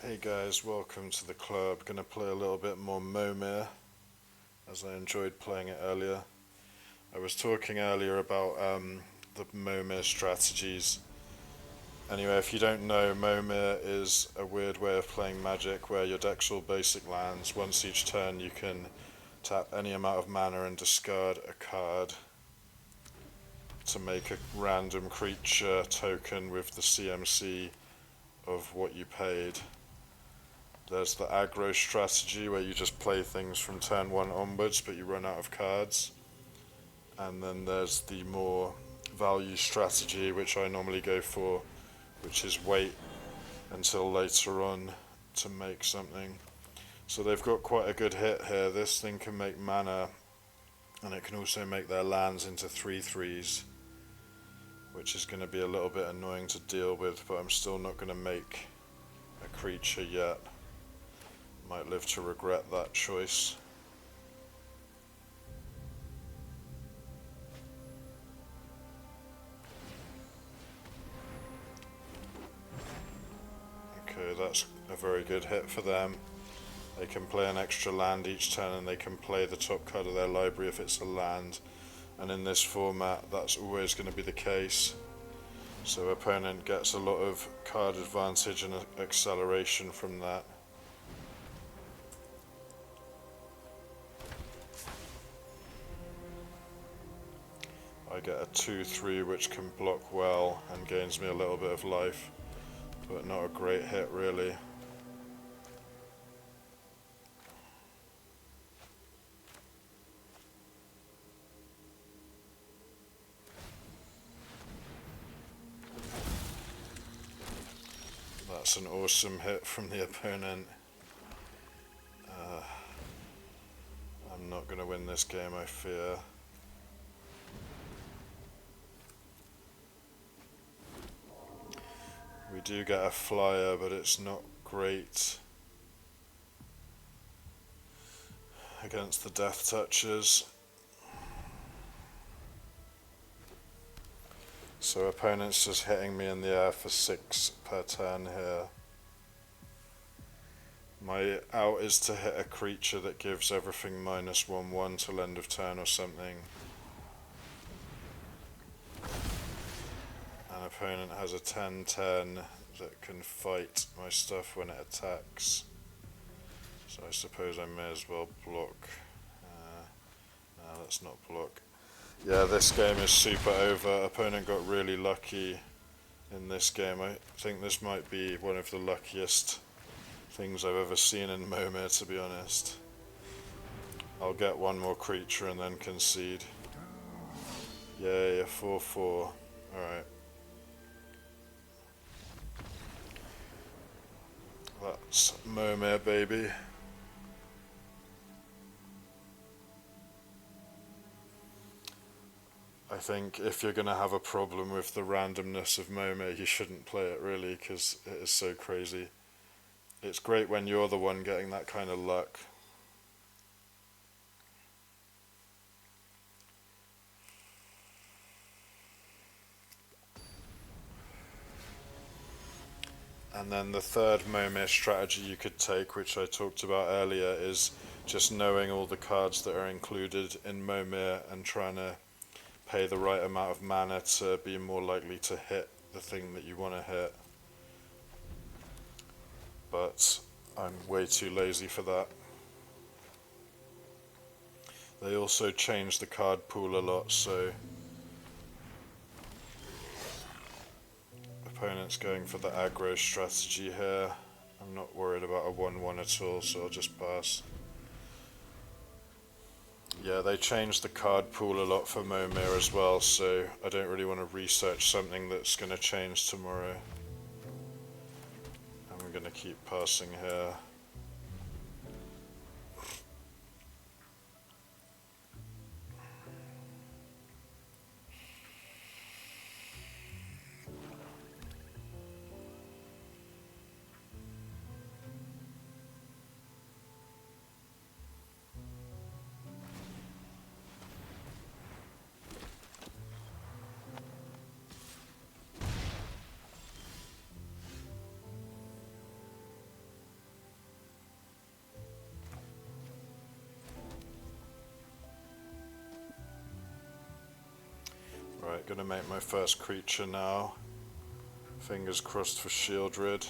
Hey guys, welcome to the club. Gonna play a little bit more Momir, as I enjoyed playing it earlier. I was talking earlier about the Momir strategies. Anyway, if you don't know, Momir is a weird way of playing Magic where your deck's all basic lands. Once each turn you can tap any amount of mana and discard a card to make a random creature token with the CMC of what you paid. There's the aggro strategy where you just play things from turn 1 onwards but you run out of cards. And then there's the more value strategy, which I normally go for, which is wait until later on to make something. So they've got quite a good hit here. This thing can make mana, and it can also make their lands into 3/3s, which is going to be a little bit annoying to deal with, but I'm still not going to make a creature yet. Might live to regret that choice. Okay, that's a very good hit for them. They can play an extra land each turn, and they can play the top card of their library if it's a land. And in this format, that's always going to be the case. So opponent gets a lot of card advantage and acceleration from that. I get a 2/3 which can block well and gains me a little bit of life, but not a great hit really. That's an awesome hit from the opponent. I'm not going to win this game, I fear. We do get a flyer, but it's not great against the Death Touchers. So opponent's just hitting me in the air for 6 per turn here. My out is to hit a creature that gives everything -1/1 till end of turn or something. An opponent has a 10/10 that can fight my stuff when it attacks. So I suppose I may as well block. No, let's not block. Yeah, this game is super over. Opponent got really lucky in this game. I think this might be one of the luckiest things I've ever seen in Momir, to be honest. I'll get one more creature and then concede. Yay, a 4/4. Alright. That's Momir, baby. I think if you're going to have a problem with the randomness of Momir, you shouldn't play it really, because it is so crazy. It's great when you're the one getting that kind of luck. And then the third Momir strategy you could take, which I talked about earlier, is just knowing all the cards that are included in Momir and trying to pay the right amount of mana to be more likely to hit the thing that you want to hit. But I'm way too lazy for that. They also changed the card pool a lot, so opponent's going for the aggro strategy here. I'm not worried about a 1/1 at all, so I'll just pass. Yeah, they changed the card pool a lot for Momir as well, so I don't really want to research something that's going to change tomorrow. I'm going to keep passing here. Alright, gonna make my first creature now. Fingers crossed for Shieldred.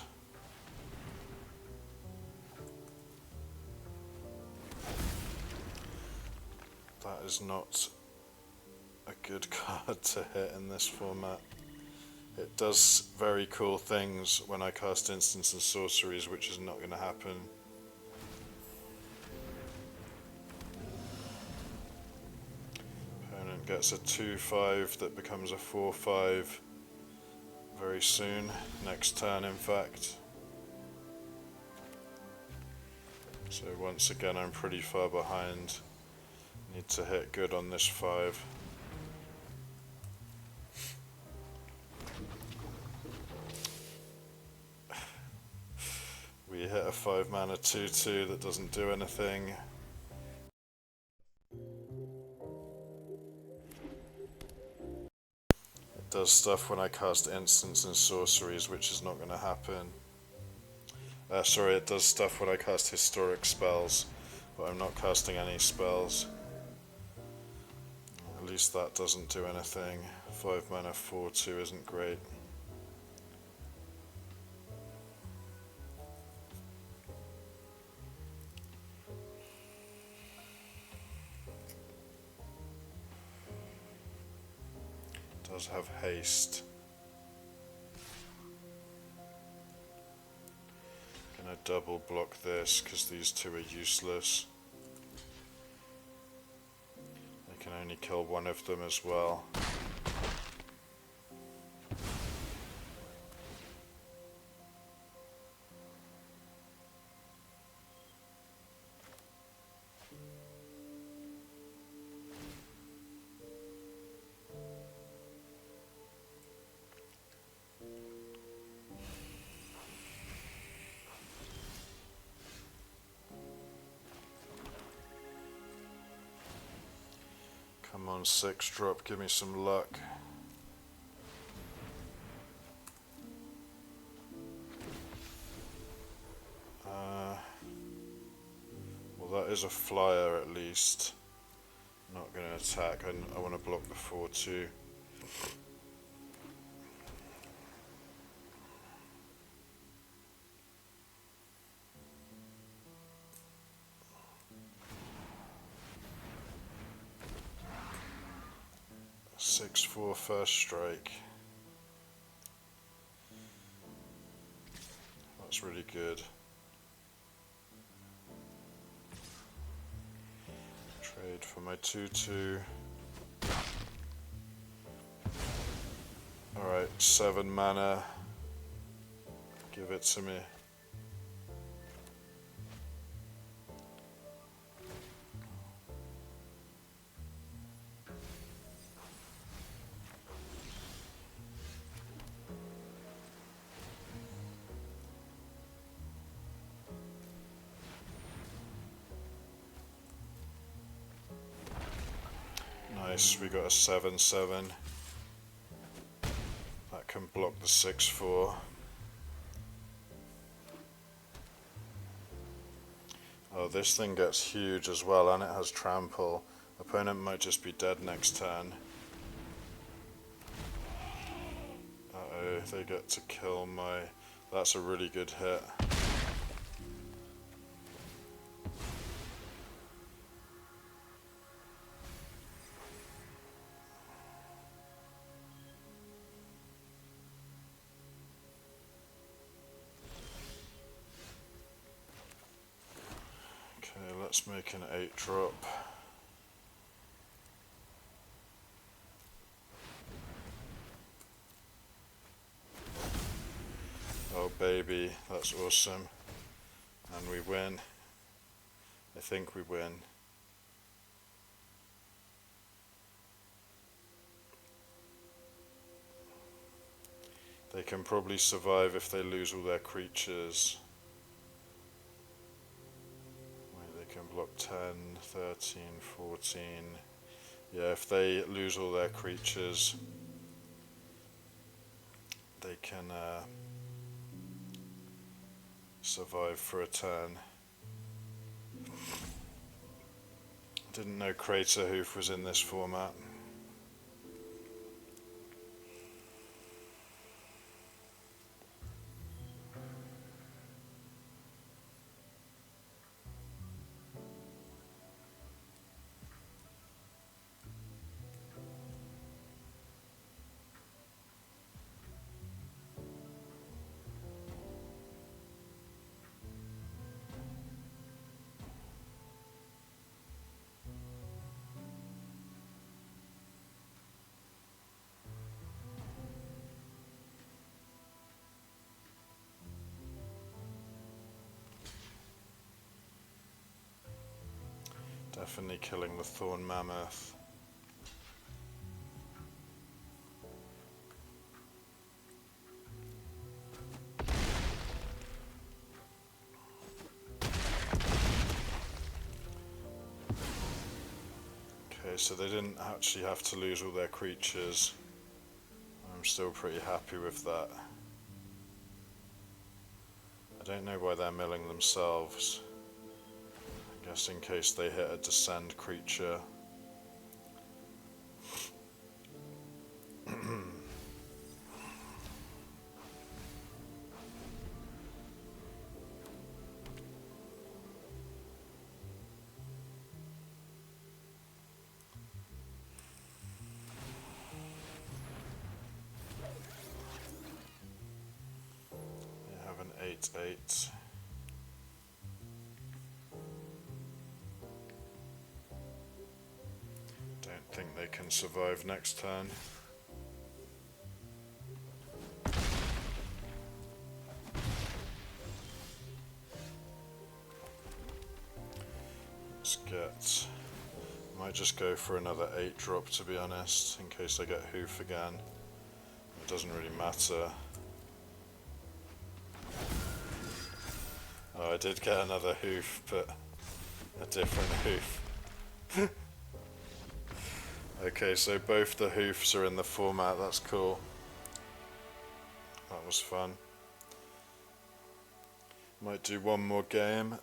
That is not a good card to hit in this format. It does very cool things when I cast instants and sorceries, which is not going to happen. Opponent gets a 2/5 that becomes a 4/5 very soon, next turn in fact. So once again I'm pretty far behind. Need to hit good on this 5. We hit a 5 mana 2/2 that doesn't do anything. It does stuff when I cast instants and sorceries, which is not going to happen. Sorry, it does stuff when I cast historic spells, but I'm not casting any spells. At least that doesn't do anything. 5 mana 4/2 isn't great. Does have haste. Gonna double block this because these two are useless. I can only kill one of them as well. Come on, 6-drop, give me some luck. Well, that is a flyer at least. Not going to attack, I want to block the 4/2. For first strike. That's really good. Trade for my 2/2. Alright, 7 mana. Give it to me. Nice, we got a 7/7. That can block the 6/4. Oh, this thing gets huge as well, and it has trample. Opponent might just be dead next turn. Uh-oh, they get to kill my... That's a really good hit. Let's make an 8-drop. Oh baby, that's awesome. And we win. I think we win. They can probably survive if they lose all their creatures. Can block 10, 13, 14. Yeah, if they lose all their creatures, they can survive for a turn. Didn't know Crater Hoof was in this format. Definitely killing the Thorn Mammoth. Okay, so they didn't actually have to lose all their creatures. I'm still pretty happy with that. I don't know why they're milling themselves. I guess in case they hit a descend creature. They have an 8/8. Don't think they can survive next turn. Let's get... might just go for another 8-drop to be honest, in case I get Hoof again. It doesn't really matter. Oh, I did get another Hoof, but a different Hoof. Okay, so both the Hoofs are in the format, that's cool. That was fun. Might do one more game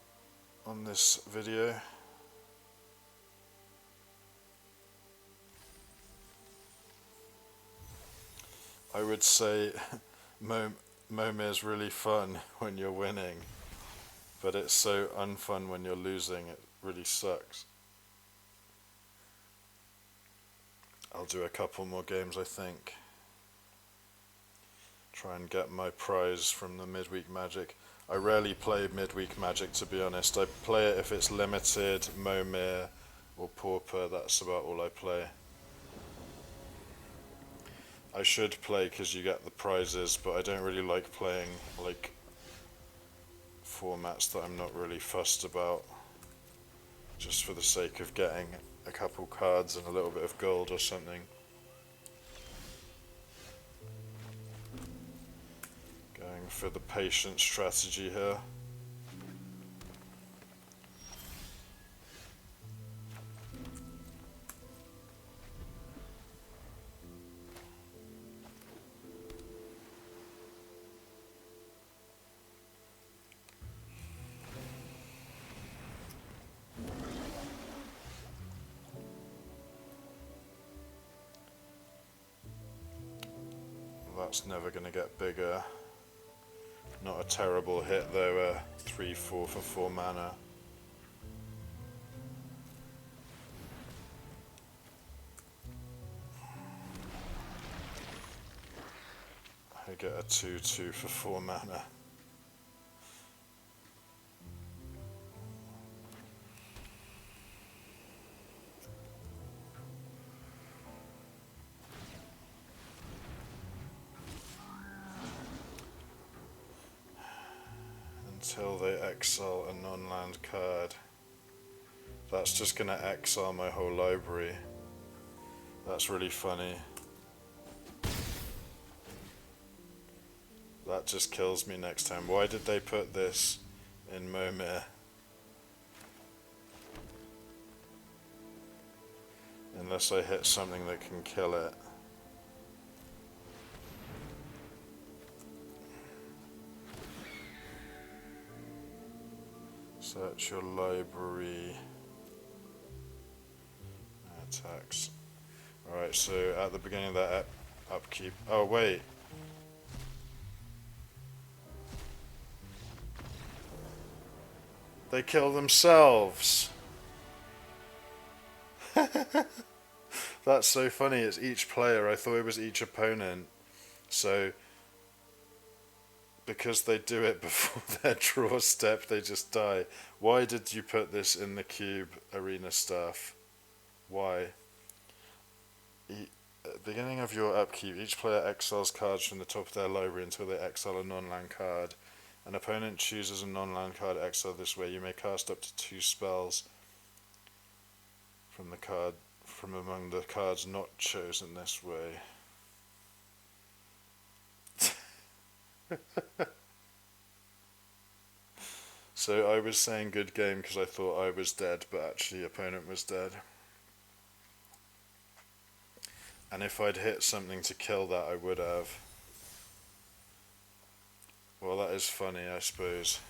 on this video. I would say Momir's really fun when you're winning, but it's so unfun when you're losing, it really sucks. I'll do a couple more games I think. Try and get my prize from the midweek magic. I rarely play midweek magic to be honest. I play it if it's limited, Momir or Pauper, that's about all I play. I should play because you get the prizes, but I don't really like playing like formats that I'm not really fussed about, just for the sake of getting a couple cards and a little bit of gold or something. Going for the patient strategy here. That's never going to get bigger. Not a terrible hit though, 3/4 for 4 mana. I get a 2/2 for 4 mana. Until they exile a non-land card. That's just going to exile my whole library. That's really funny. That just kills me next time. Why did they put this in Momir? Unless I hit something that can kill it. Search your library. Attacks. Alright, so at the beginning of that upkeep. Oh, wait. They kill themselves. That's so funny. It's each player. I thought it was each opponent. So, because they do it before their draw step, they just die. Why did you put this in the cube arena stuff? Why? At the beginning of your upkeep, each player exiles cards from the top of their library until they exile a non-land card. An opponent chooses a non-land card exile this way. You may cast up to 2 spells from among the cards not chosen this way. So I was saying good game because I thought I was dead, but actually the opponent was dead. And if I'd hit something to kill that, I would have. Well, that is funny, I suppose.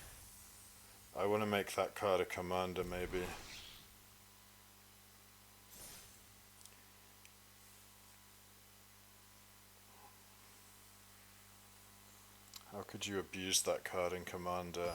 I want to make that card a commander, maybe. How could you abuse that card in commander?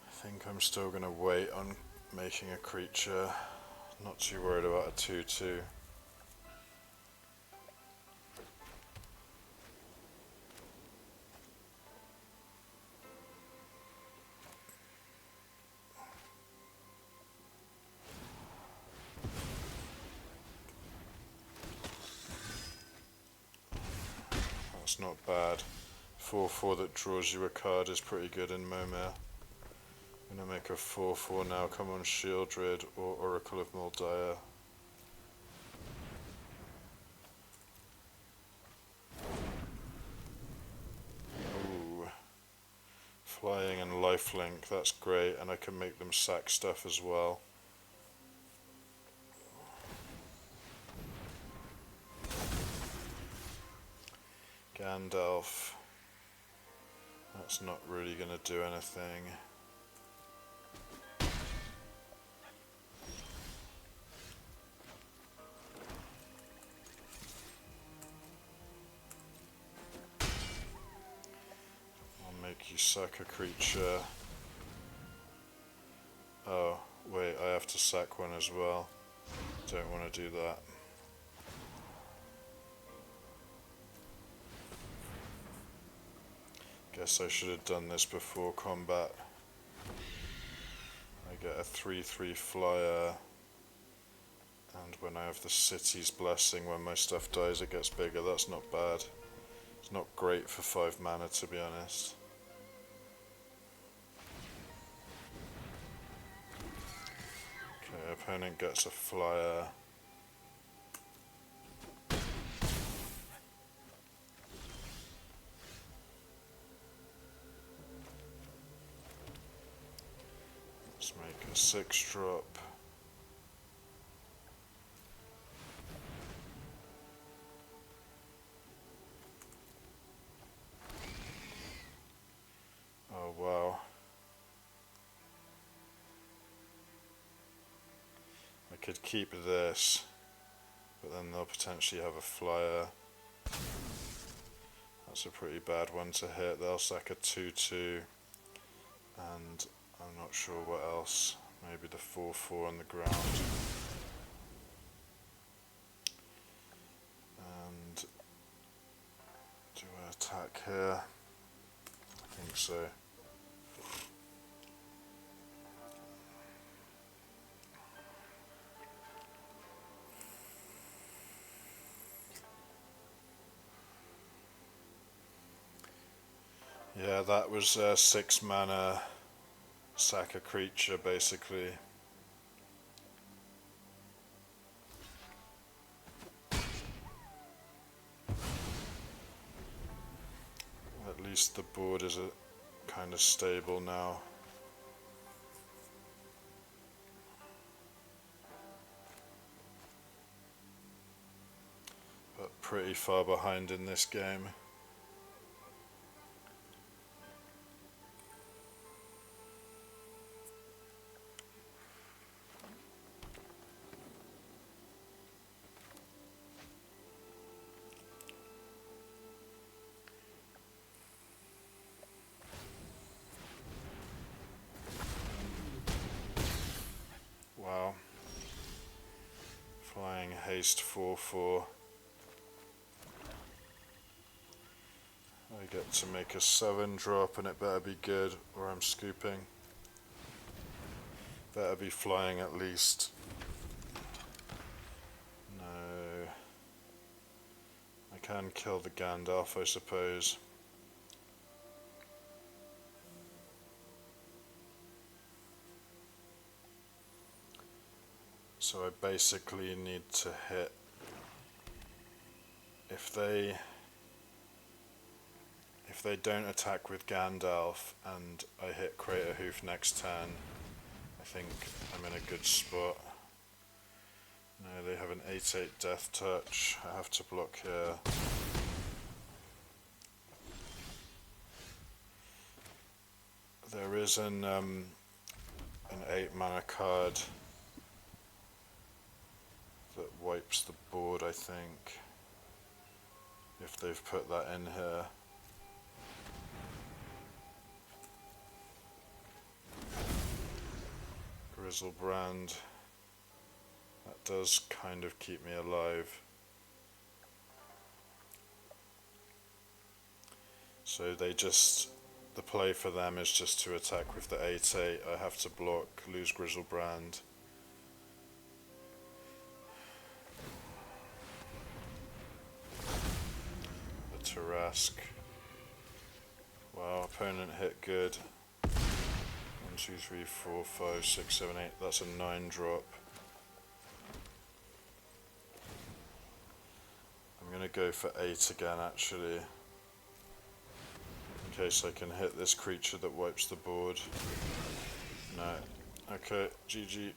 I think I'm still going to wait on making a creature. Not too worried about a 2/2. That's not bad. 4/4 that draws you a card is pretty good in Momir. I'm going to make a 4/4 now. Come on, Shieldred or Oracle of Moldiah. Ooh. Flying and lifelink, that's great, and I can make them sack stuff as well. Gandalf. That's not really going to do anything. You sack a creature. Oh, wait, I have to sack one as well. Don't want to do that. Guess I should have done this before combat. I get a 3/3 flyer, and when I have the city's blessing, when my stuff dies it gets bigger. That's not bad. It's not great for 5 mana, to be honest. Okay, opponent gets a flyer. Let's make a 6-drop. Oh wow. I could keep this, but then they'll potentially have a flyer. That's a pretty bad one to hit. They'll sack a 2/2, and I'm not sure what else. Maybe the 4/4 on the ground. here? I think so. Yeah, that was 6 mana, sack a creature basically. At least the board is kind of stable now. But pretty far behind in this game. Wow. Flying haste 4/4. I get to make a 7 drop and it better be good or I'm scooping. Better be flying at least. No. I can kill the Gandalf, I suppose. So I basically need to hit. If they don't attack with Gandalf and I hit Crater Hoof next turn, I think I'm in a good spot. No, they have an 8/8 Death Touch. I have to block here. There is an 8 mana card that wipes the board, I think, if they've put that in here. Grizzlebrand. That does kind of keep me alive. So the play for them is just to attack with the 8/8. I have to block, lose Grizzlebrand. The Tarask. Wow, opponent hit good. 1, 2, 3, 4, 5, 6, 7, 8. That's a 9 drop. I'm gonna go for 8 again actually, in case I can hit this creature that wipes the board. No. Okay, GG.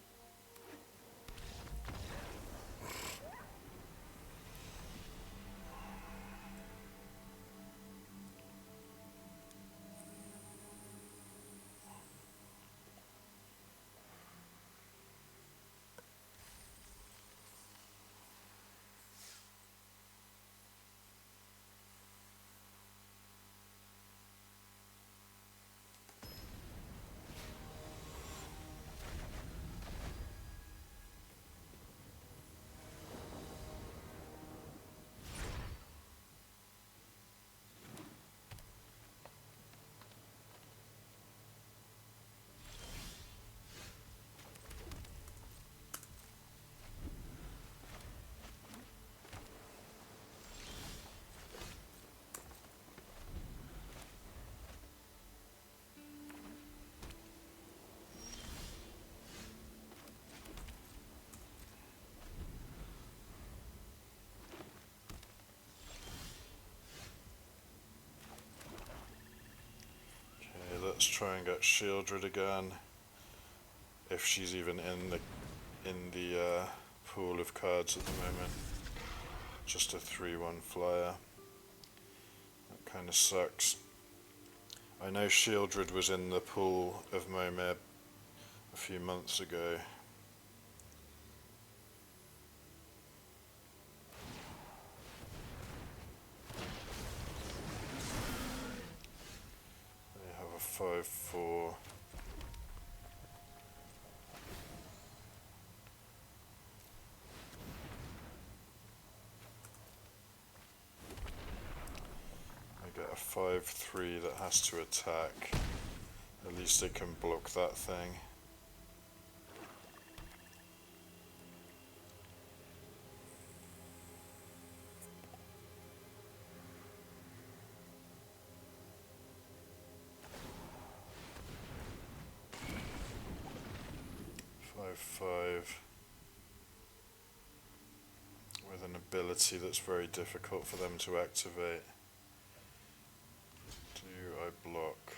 Let's try and get Shieldred again, if she's even in the pool of cards at the moment. Just a 3/1 flyer. That kind of sucks. I know Shieldred was in the pool of Momir a few months ago. They have a 5/4. I get a 5/3 that has to attack. At least it can block that thing. Five with an ability that's very difficult for them to activate. Do I block?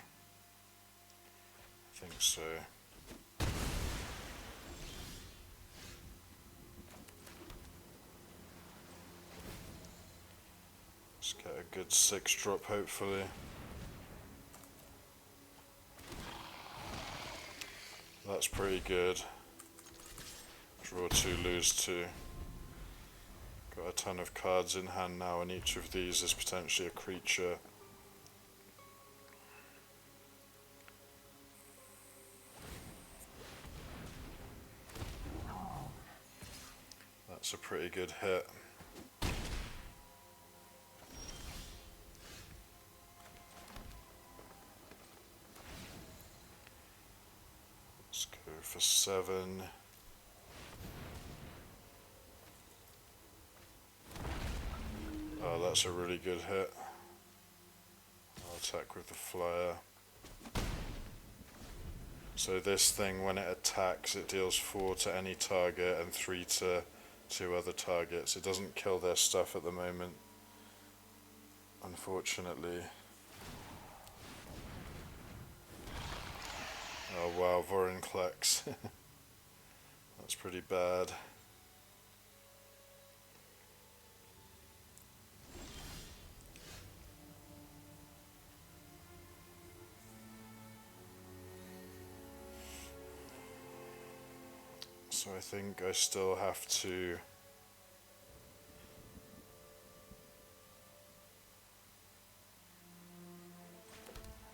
I think so. Let's get a good 6-drop hopefully. That's pretty good. Draw 2, lose 2. Got a ton of cards in hand now, and each of these is potentially a creature. That's a pretty good hit. Let's go for 7. Oh, that's a really good hit. I'll attack with the flyer. So this thing, when it attacks, it deals 4 to any target and 3 to 2 other targets. It doesn't kill their stuff at the moment, unfortunately. Oh wow, Vorinclex. That's pretty bad. So I think I still have to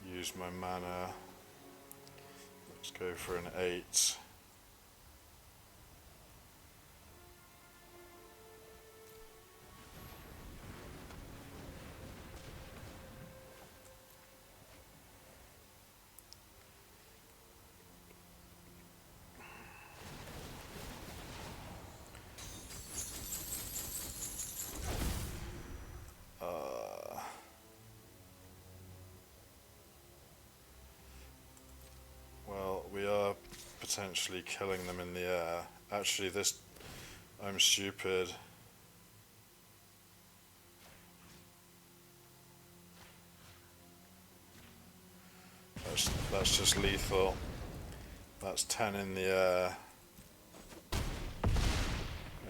use my mana. Let's go for an 8. Well, we are potentially killing them in the air. Actually, I'm stupid. That's just lethal. That's 10 in the air.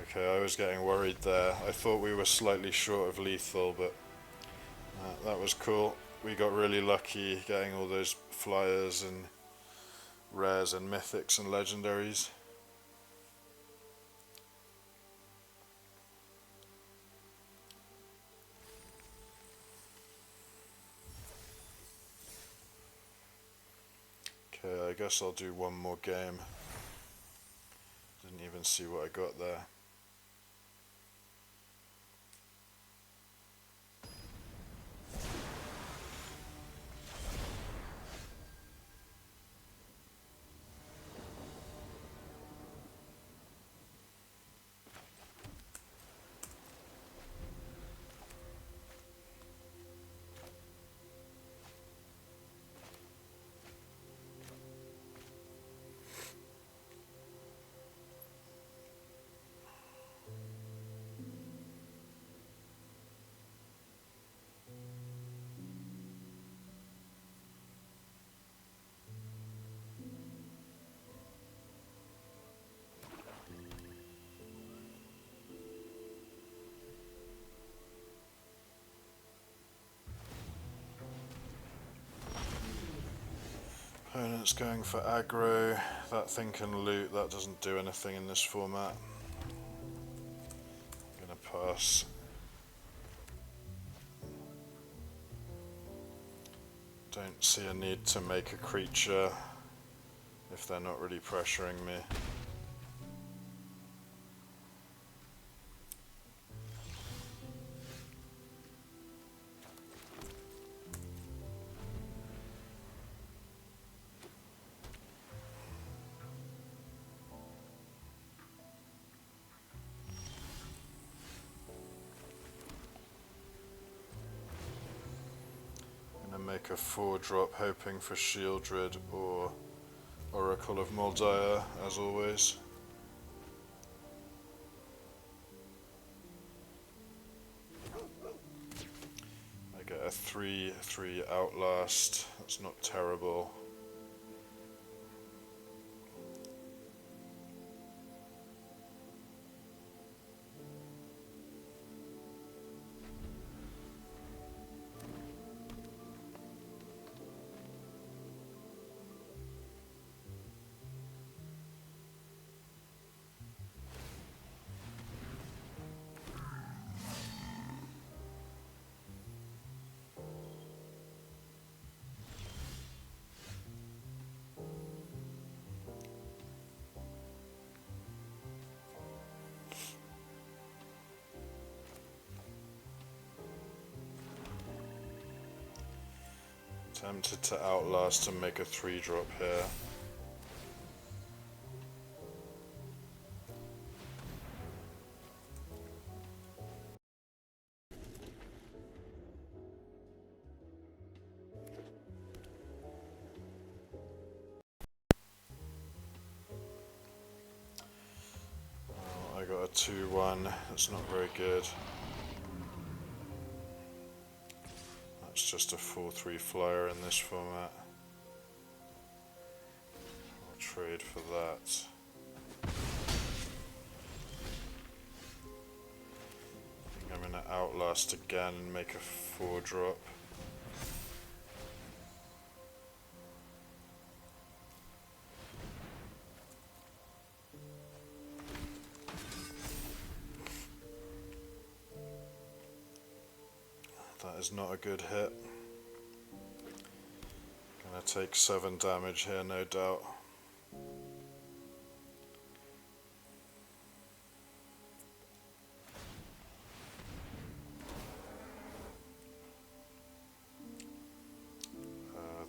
Okay, I was getting worried there. I thought we were slightly short of lethal, but that was cool. We got really lucky getting all those flyers and rares and mythics and legendaries. Okay, I guess I'll do one more game. Didn't even see what I got there. Opponent's going for aggro. That thing can loot. That doesn't do anything in this format. I'm gonna pass. Don't see a need to make a creature if they're not really pressuring me. make a 4-drop, hoping for Shieldred or Oracle of Moldaya, as always. I get a 3/3 Outlast, that's not terrible. Tempted to Outlast and make a 3-drop here. Oh, I got a 2/1, that's not very good. It's just a 4/3 flyer in this format. I'll trade for that. I think I'm going to Outlast again and make a 4-drop. That is not a good hit. Gonna take 7 damage here, no doubt.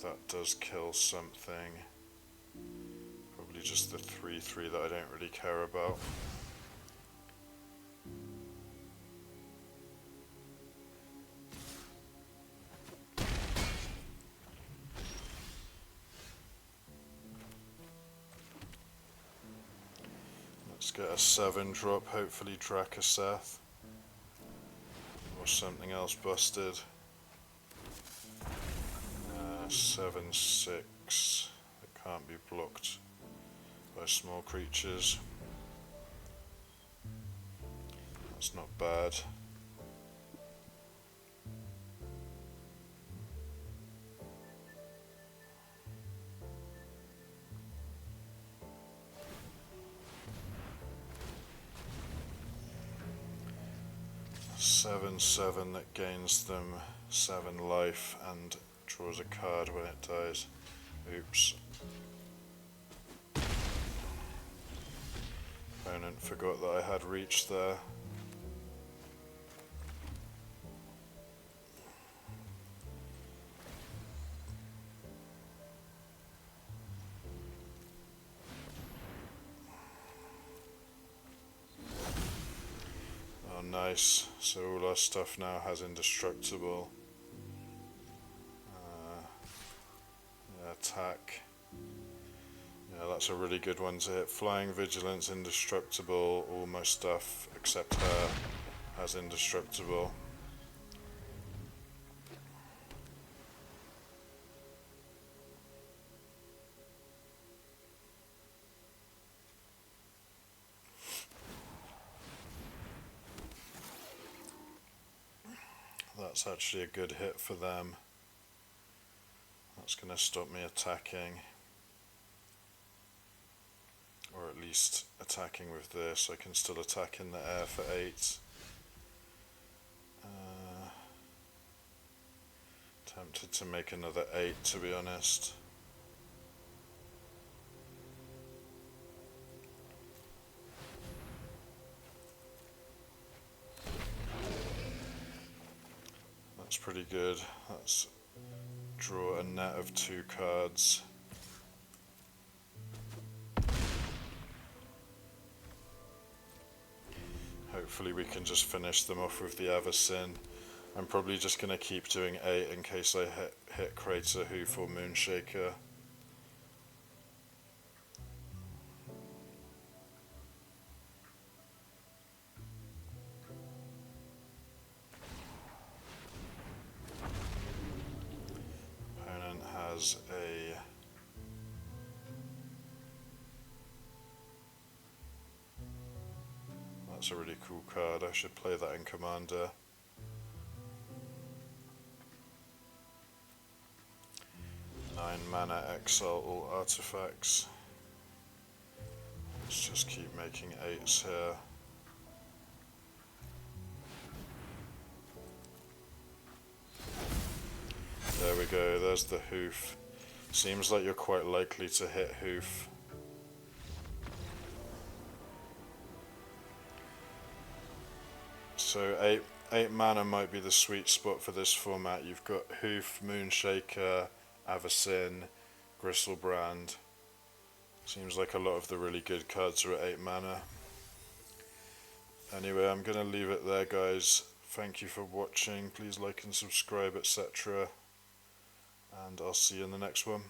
That does kill something. Probably just the 3/3 that I don't really care about. Let's get a 7-drop, hopefully Drakaseth. Or something else busted. 7/6. It can't be blocked by small creatures. That's not bad. Seven that gains them 7 life and draws a card when it dies. Oops. Opponent forgot that I had reach there. Oh, nice. So all our stuff now has indestructible. Attack. Yeah, that's a really good one to hit. Flying, Vigilance, Indestructible. All my stuff except her has Indestructible. That's actually a good hit for them. That's going to stop me attacking, or at least attacking with this. I can still attack in the air for 8. Tempted to make another 8, to be honest. That's pretty good. Let's draw a net of 2 cards. Hopefully we can just finish them off with the Eversin. I'm probably just going to keep doing 8 in case I hit Crater, Hoof or Moonshaker. Opponent has a that's a really cool card. I should play that in Commander. Nine mana, exile all artifacts. Let's just keep making 8s here. There we go, there's the Hoof. Seems like you're quite likely to hit Hoof. So 8 mana might be the sweet spot for this format. You've got Hoof, Moonshaker, Avacyn, Gristlebrand. Seems like a lot of the really good cards are at 8 mana. Anyway, I'm going to leave it there, guys. Thank you for watching. Please like and subscribe, etc. And I'll see you in the next one.